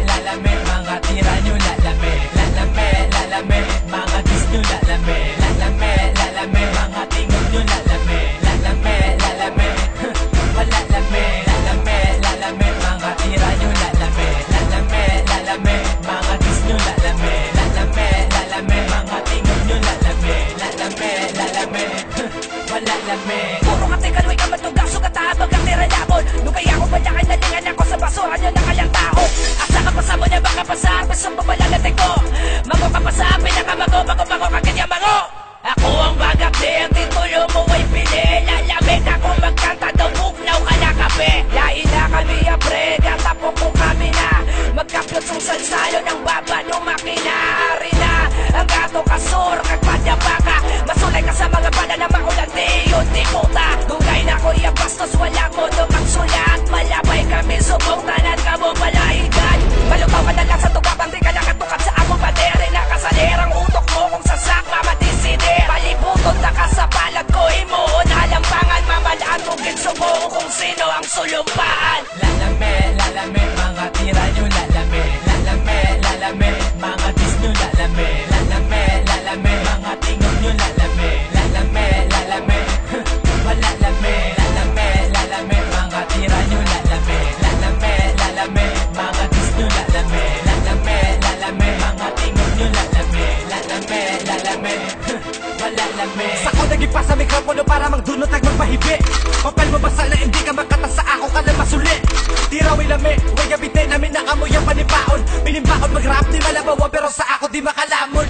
Lalame, mga tira nyo lalame. Lalame, mga dis nyo lalame. Lalame, mga tingog nyo lalame. Lalame, wala lame. Lalame, mga tira nyo lalame. Lalame, mga dis nyo lalame. Lalame, mga tingog nyo lalame. Lalame, wala lame. Puro ka tingaloy ka matugang sugatahan bagang tira labon. Nung kaya ko balakay nalingan ako sa basura nyo na kayang tao. Asa ka pa sa mo na baka pasapis ang babalalating ko. Mago ka pa sa pinakamago, bago ka kanya mango. Ako ang bagak di ang titulo mo ay pili. Lalamig ako magkanta daw bugnaw ka na kape. Lain na kami ang prega, tapo kung kami na magkapyot sung salsalo ng baba nung makina. Ari na ang gato kasur, kagpadya baka. Masulay ka sa mga bana na maulang di yun di puta. Dugay na ko iya bastos, walang modo magsulat. Malabay kami subong tanan ka mo palaigan. Malutaw ka na lang sa tugabang di ka nakatukat sa akong bateri. Nakasalerang utok mo kung sasak mamadiside. Palibuton na ka sa palag ko, imuon halampangan. Mamalaan mo ginsubo kung sino ang sulumpaan. Lalame, mga tira nyo lalame. Lalame, mga dis nyo lalame. Lalame, mga tingog nyo lalame. Lalame, wala lame. Lalame, mga tira nyo lalame. Lalame, mga dis nyo lalame. Lalame, mga tingog nyo lalame. Lalame, wala lame. Sako nagipa sa mikropono para magdunot at magpahibi. Papel mo basa na hindi ka makata sa ako ka lang masuli. Tiraway lami, huwag gabite namin na amoy ang panipaon. Pinimbaon mag-rap di malabawa pero sa ako di makalamon.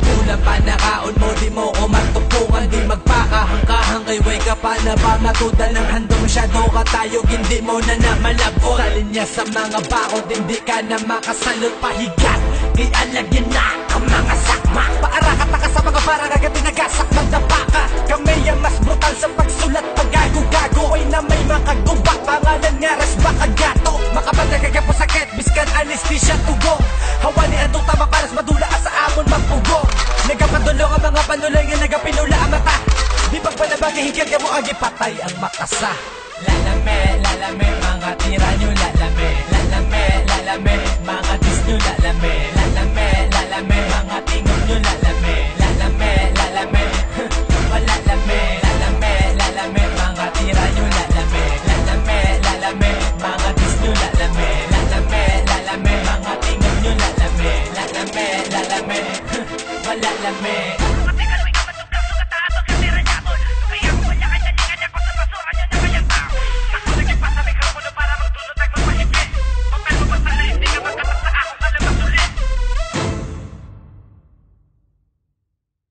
Kulang pa nakaon mo, di mo ko magtupungan. Di magpakahangkahang kay way ka pa na ba matudan ng handong masyado ka tayo. Hindi mo na na malabot sa linya sa mga bakod. Hindi ka na makasalot pahigat. Ialagyan na ang mga sakma. Paarakat na ka sa mga barang agad tinagasak ng dapaka. Kami ang mas brutal sa pagsulat. Pag-gago-gago ay na may makagubak. Pangalan nga res baka gato. Makabandag agad po sakit, biskan anesthesia tugong. Hawa ni Andong tama paras madula sa amon magpugong. Nagapadulong ang mga panuloy nga nagapinula ang mata. Di pagpanabagi higyan ka mo agi patay ang makasa. Lalame, mga tira nyo lalame. Lalame, mga dis nyo lalame. Lalame, mga tingog nyo lalame. Lalame, wala lame. Lalame, mga tira nyo lalame. Lalame, mga dis nyo lalame. Lalame, mga tingog nyo lalame. Lalame, wala lame.